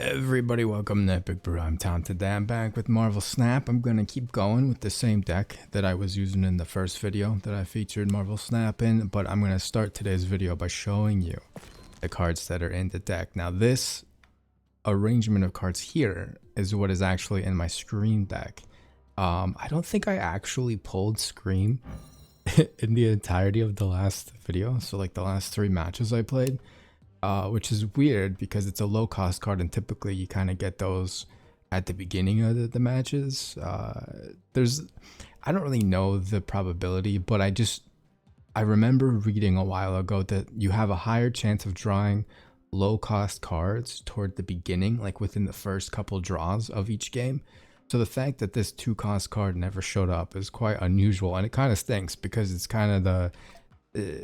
Everybody, welcome to Epic Brew. I'm Tom. Today I'm back with Marvel Snap. I'm going to keep going with the same deck that I was using in the first video that I featured Marvel Snap in, but I'm going to start today's video by showing you the cards that are in the deck. Now this arrangement of cards here is what is actually in my Scream deck. I don't think I actually pulled Scream in the entirety of the last video, so like the last 3 matches I played. Which is weird because it's a low cost card and typically you kind of get those at the beginning of the matches. I don't really know the probability, but I remember reading a while ago that you have a higher chance of drawing low cost cards toward the beginning, like within the first couple draws of each game. So the fact that this 2-cost card never showed up is quite unusual, and it kind of stinks because it's kind of the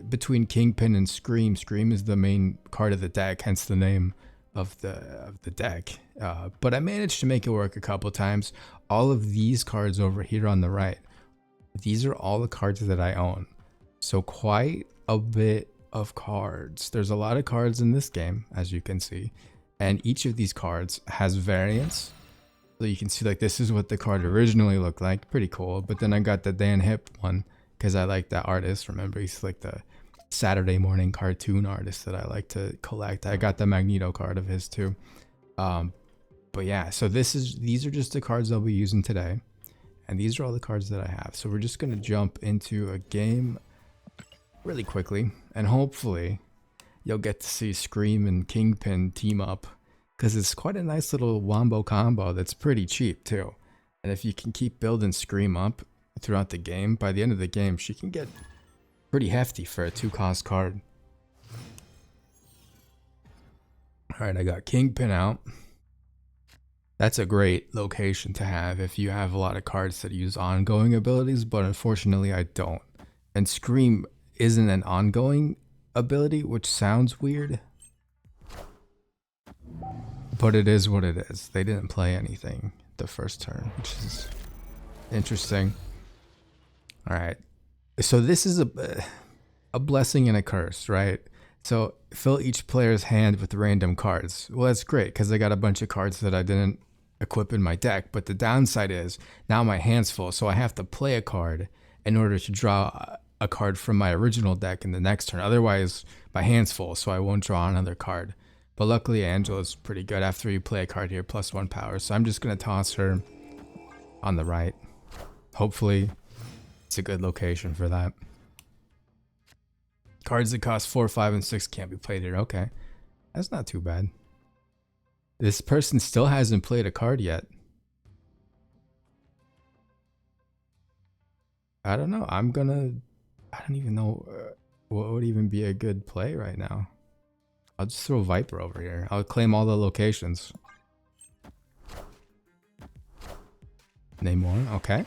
between Kingpin and Scream. Scream is the main card of the deck, hence the name of the deck. But I managed to make it work a couple times. All of these cards over here on the right, these are all the cards that I own. So quite a bit of cards. There's a lot of cards in this game, as you can see, and each of these cards has variants. So you can see like this is what the card originally looked like, pretty cool. But then I got the Dan Hip one, because I like that artist. Remember, he's like the Saturday morning cartoon artist that I like to collect. I got the Magneto card of his too. But yeah, so these are just the cards I'll be using today, and these are all the cards that I have. So we're just gonna jump into a game really quickly, and hopefully you'll get to see Scream and Kingpin team up, because it's quite a nice little wombo combo that's pretty cheap too. And if you can keep building Scream up throughout the game, by the end of the game she can get pretty hefty for a 2-cost card. Alright, I got Kingpin out. That's a great location to have if you have a lot of cards that use ongoing abilities, but unfortunately I don't. And Scream isn't an ongoing ability, which sounds weird, but it is what it is. They didn't play anything the first turn, which is interesting. All right, so this is a blessing and a curse, right? So fill each player's hand with random cards. Well, that's great because I got a bunch of cards that I didn't equip in my deck, but the downside is now my hand's full, so I have to play a card in order to draw a card from my original deck in the next turn. Otherwise, my hand's full, so I won't draw another card. But luckily, Angela's pretty good after you play a card here, +1 power. So I'm just going to toss her on the right. Hopefully it's a good location for that. Cards that cost 4, 5, and 6 can't be played here. Okay, that's not too bad. This person still hasn't played a card yet. I don't know. I don't even know what would even be a good play right now. I'll just throw Viper over here. I'll claim all the locations. Name one. Okay.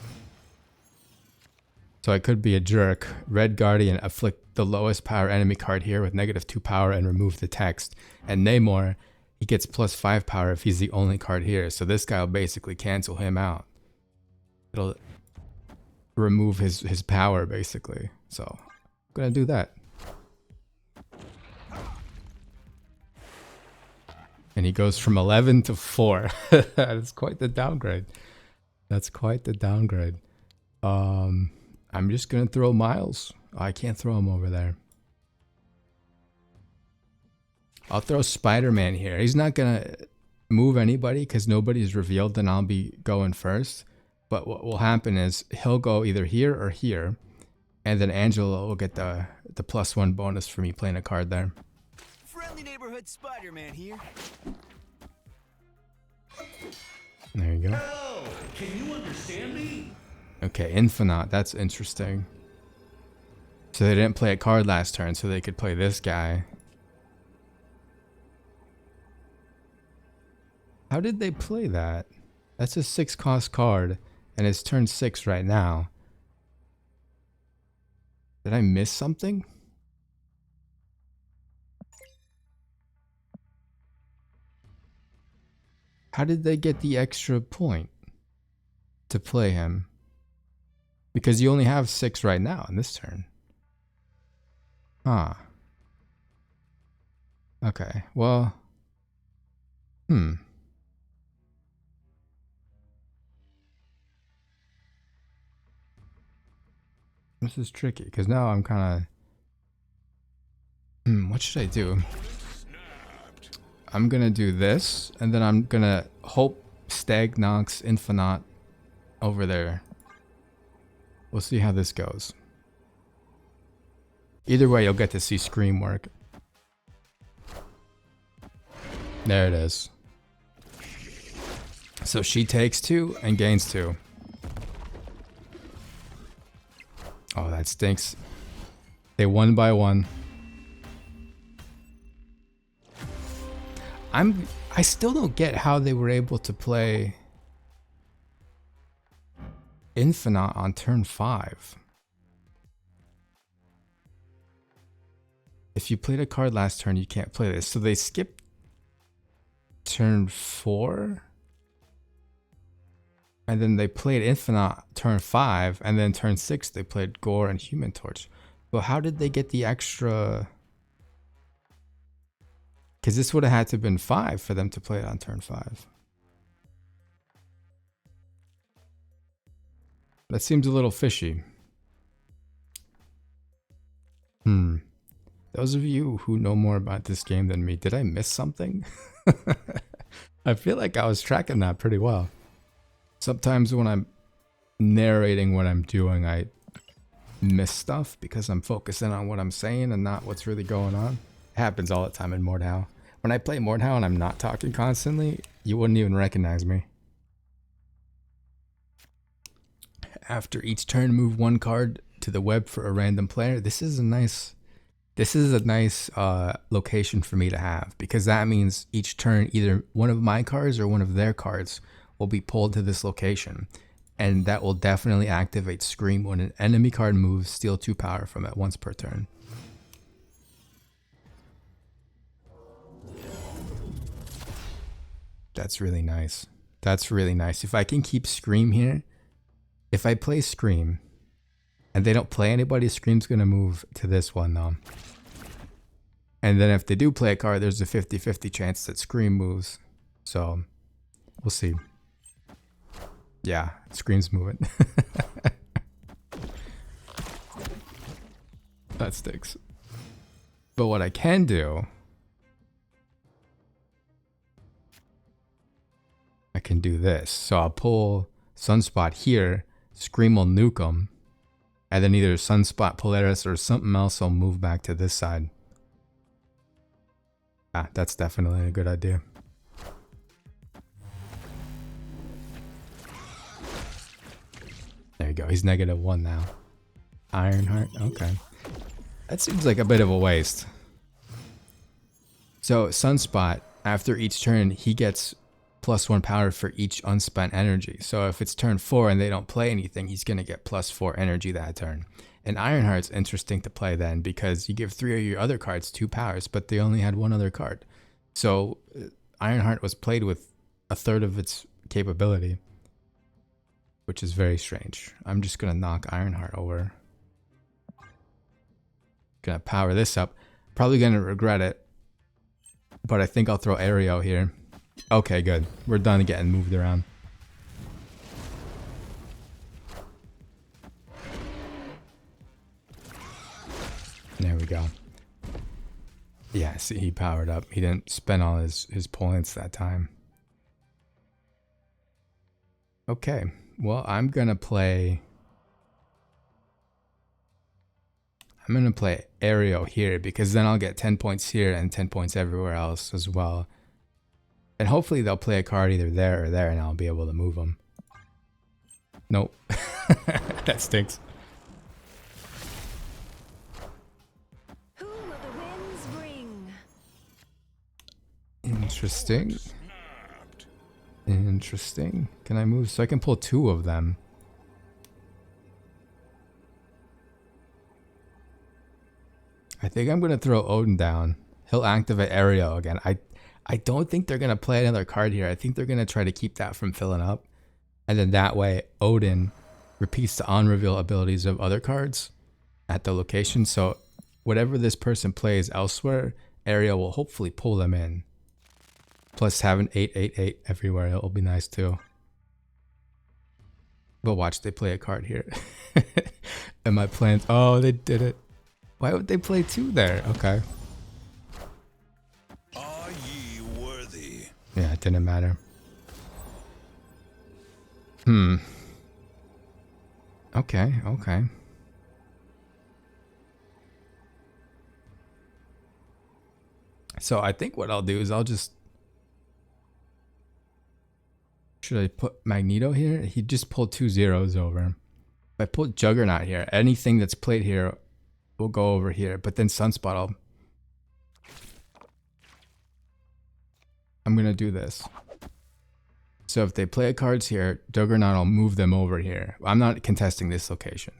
So I could be a jerk. Red Guardian, afflict the lowest power enemy card here with -2 power and remove the text. And Namor, he gets +5 power if he's the only card here. So this guy will basically cancel him out. It'll remove his power basically. So I'm gonna do that. And he goes from 11 to 4. That's quite the downgrade. That's quite the downgrade. I'm just gonna throw Miles. I can't throw him over there. I'll throw Spider-Man here. He's not gonna move anybody because nobody's revealed, and I'll be going first. But what will happen is he'll go either here or here, and then Angela will get the +1 bonus for me playing a card there. Friendly neighborhood Spider-Man here. There you go. Oh, can you understand me? Okay, Infinite, that's interesting. So they didn't play a card last turn, so they could play this guy. How did they play that? That's a 6-cost card, and it's turn 6 right now. Did I miss something? How did they get the extra point to play him? Because you only have 6 right now in this turn. Huh. Okay, well. This is tricky because now I'm kind of. What should I do? I'm gonna do this, and then I'm gonna hope Stag knocks Infinite over there. We'll see how this goes. Either way, you'll get to see Scream work. There it is. So she takes 2 and gains 2. Oh, that stinks. They won by 1. I still don't get how they were able to play Infinite on turn 5. If you played a card last turn, you can't play this. So they skipped turn 4. And then they played Infinite turn 5. And then turn 6, they played Gore and Human Torch. But how did they get the extra... Because this would have had to have been 5 for them to play it on turn 5. That seems a little fishy. Those of you who know more about this game than me, did I miss something? I feel like I was tracking that pretty well. Sometimes when I'm narrating what I'm doing, I miss stuff because I'm focusing on what I'm saying and not what's really going on. It happens all the time in Mordhau. When I play Mordhau and I'm not talking constantly, you wouldn't even recognize me. After each turn, move 1 card to the web for a random player. This is a nice location for me to have, because that means each turn either one of my cards or one of their cards will be pulled to this location, and that will definitely activate Scream when an enemy card moves. Steal 2 power from it once per turn. That's really nice. That's really nice. If I can keep Scream here, if I play Scream and they don't play anybody, Scream's gonna move to this one though. And then if they do play a card, there's a 50-50 chance that Scream moves. So we'll see. Yeah, Scream's moving. That sticks. But what I can do, I can do this. So I'll pull Sunspot here, Scream will nuke him, and then either Sunspot, Polaris, or something else will move back to this side. Ah, that's definitely a good idea. There you go, he's -1 now. Ironheart, okay. That seems like a bit of a waste. So Sunspot, after each turn, he gets +1 power for each unspent energy. So if it's turn 4 and they don't play anything, he's going to get +4 energy that turn. And Ironheart's interesting to play then, because you give 3 of your other cards 2 powers, but they only had 1 other card. So Ironheart was played with 1/3 of its capability, which is very strange. I'm just going to knock Ironheart over. Gonna power this up. Probably going to regret it, but I think I'll throw Aereo here. Okay, good. We're done getting moved around. There we go. Yeah, see, he powered up. He didn't spend all his points that time. Okay, well, I'm gonna play Aereo here, because then I'll get 10 points here and 10 points everywhere else as well. And hopefully they'll play a card either there or there, and I'll be able to move them. Nope. That stinks. Who will the winds bring? Interesting. Interesting. Can I move? So I can pull 2 of them. I think I'm going to throw Odin down. He'll activate Aereo again. I don't think they're going to play another card here. I think they're going to try to keep that from filling up. And then that way, Odin repeats the on-reveal abilities of other cards at the location. So whatever this person plays elsewhere, Aereo will hopefully pull them in. Plus having 8/8/8 everywhere, it'll be nice too. But watch, they play a card here. And my plans, oh, they did it. Why would they play 2 there? Okay. Are ye worthy? Yeah, it didn't matter. Okay, okay. So I think what I'll do is I'll just... Should I put Magneto here? He just pulled 2 zeros over. If I put Juggernaut here, anything that's played here will go over here. But then Sunspot, I'm going to do this. So if they play cards here, Juggernaut will move them over here. I'm not contesting this location.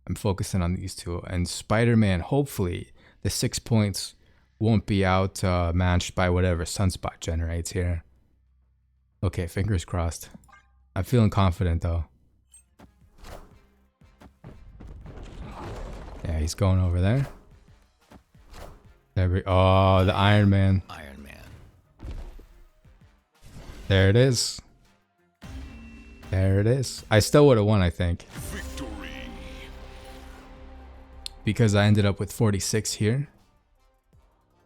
I'm focusing on these 2. And Spider-Man, hopefully, the 6 points won't be out matched by whatever Sunspot generates here. Okay, fingers crossed. I'm feeling confident, though. Yeah, he's going over there. Oh, the Iron Man. Iron Man. There it is. There it is. I still would have won, I think. Victory. Because I ended up with 46 here.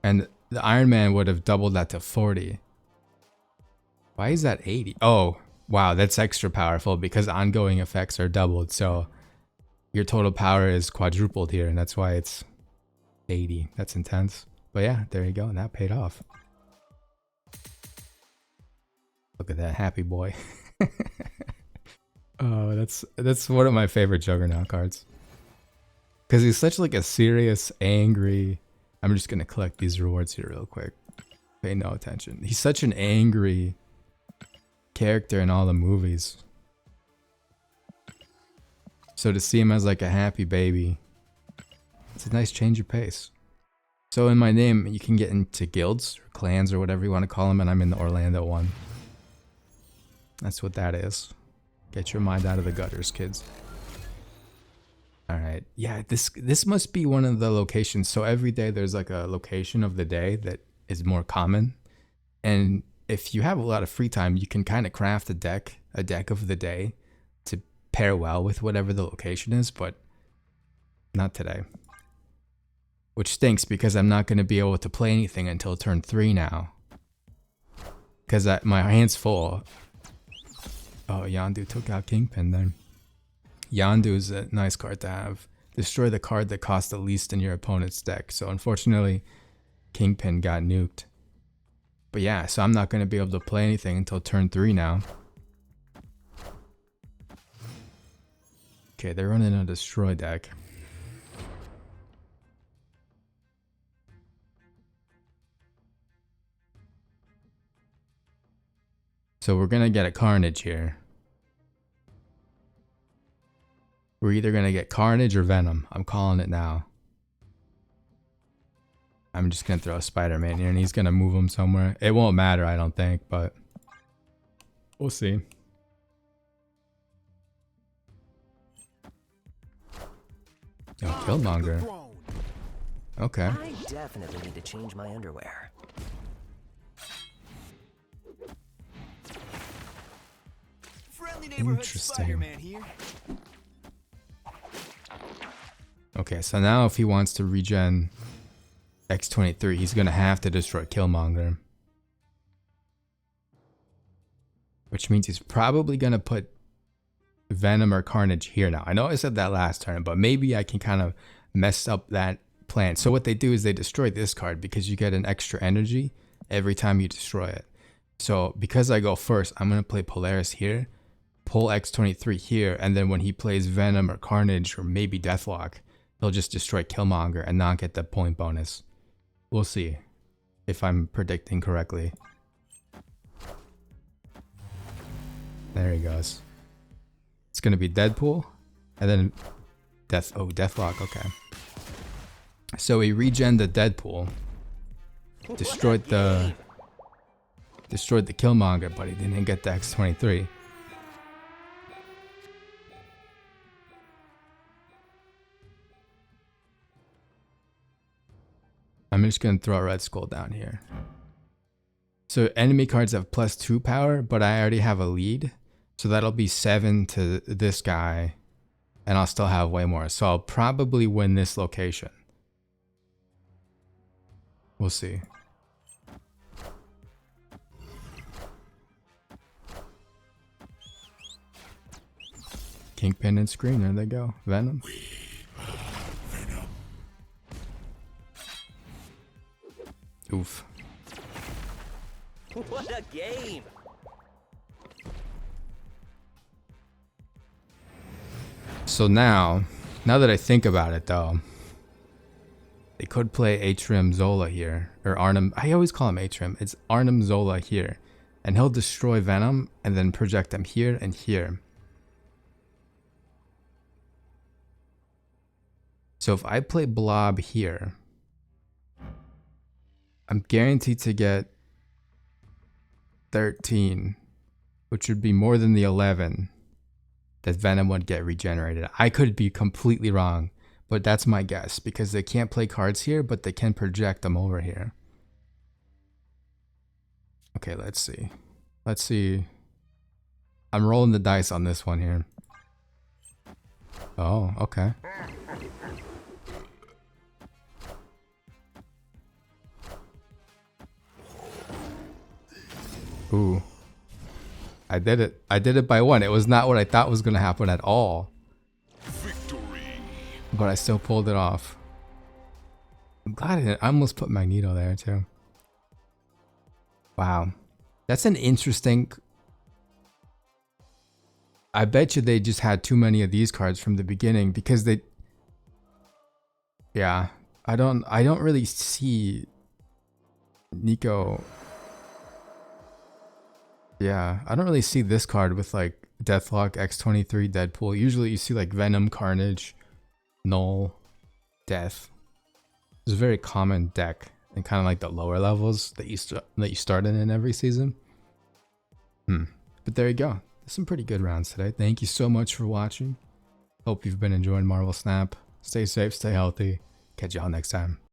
And the Iron Man would have doubled that to 40. Why is that 80? Oh, wow, that's extra powerful because ongoing effects are doubled. So your total power is quadrupled here, and that's why it's 80. That's intense. But yeah, there you go, and that paid off. Look at that happy boy. Oh, that's one of my favorite Juggernaut cards. Because he's such like a serious, angry... I'm just going to collect these rewards here real quick. Pay no attention. He's such an angry character in all the movies. So to see him as like a happy baby, it's a nice change of pace. So in my name, you can get into guilds or clans or whatever you want to call them, and I'm in the Orlando one. That's what that is. Get your mind out of the gutters, kids. All right. Yeah, this must be one of the locations. So every day there's like a location of the day that is more common. And if you have a lot of free time, you can kind of craft a deck of the day to pair well with whatever the location is, but not today. Which stinks because I'm not going to be able to play anything until turn 3 now. Because my hand's full. Oh, Yondu took out Kingpin then. Yondu is a nice card to have. Destroy the card that costs the least in your opponent's deck. So unfortunately, Kingpin got nuked. But yeah, so I'm not going to be able to play anything until turn 3 now. Okay, they're running a destroy deck. So we're going to get a Carnage here. We're either going to get Carnage or Venom. I'm calling it now. I'm just going to throw Spider-Man here and he's going to move him somewhere. It won't matter, I don't think, but we'll see. Oh, Killmonger. Okay. I definitely need to change my underwear. Friendly neighborhood Interesting. Spider-Man here. Okay, so now if he wants to regen X-23, he's going to have to destroy Killmonger. Which means he's probably going to put Venom or Carnage here now. I know I said that last turn, but maybe I can kind of mess up that plan. So what they do is they destroy this card because you get an extra energy every time you destroy it. So because I go first, I'm going to play Polaris here, pull X-23 here, and then when he plays Venom or Carnage or maybe Deathlock, he'll just destroy Killmonger and not get the point bonus. We'll see if I'm predicting correctly. There he goes. It's going to be Deadpool and then Deathlock, okay. So he regened the Deadpool, destroyed the Killmonger, but he didn't get the X-23. I'm just going to throw a Red Skull down here. So enemy cards have +2 power, but I already have a lead. So that'll be 7 to this guy, and I'll still have way more. So I'll probably win this location. We'll see. Kingpin and Screen, there they go. Venom. Oof. What a game! So now that I think about it though, they could play Atrium Zola here, or Arnim. I always call him Atrium. It's Arnim Zola here, and he'll destroy Venom and then project them here and here. So if I play Blob here, I'm guaranteed to get 13, which would be more than the 11 that Venom would get regenerated. I could be completely wrong, but that's my guess because they can't play cards here, but they can project them over here. Okay, let's see. Let's see. I'm rolling the dice on this one here. Oh, okay. Ooh. I did it. I did it by 1. It was not what I thought was going to happen at all. Victory. But I still pulled it off. I'm glad I didn't. I almost put Magneto there too. Wow. That's an interesting... I bet you they just had too many of these cards from the beginning because they... Yeah. I don't really see Nico... Yeah, I don't really see this card with like Deathlock, X-23, Deadpool. Usually you see like Venom, Carnage, Null, Death. It's a very common deck and kind of like the lower levels that you start in every season. But there you go. There's some pretty good rounds today. Thank you so much for watching. Hope you've been enjoying Marvel Snap. Stay safe, stay healthy. Catch y'all next time.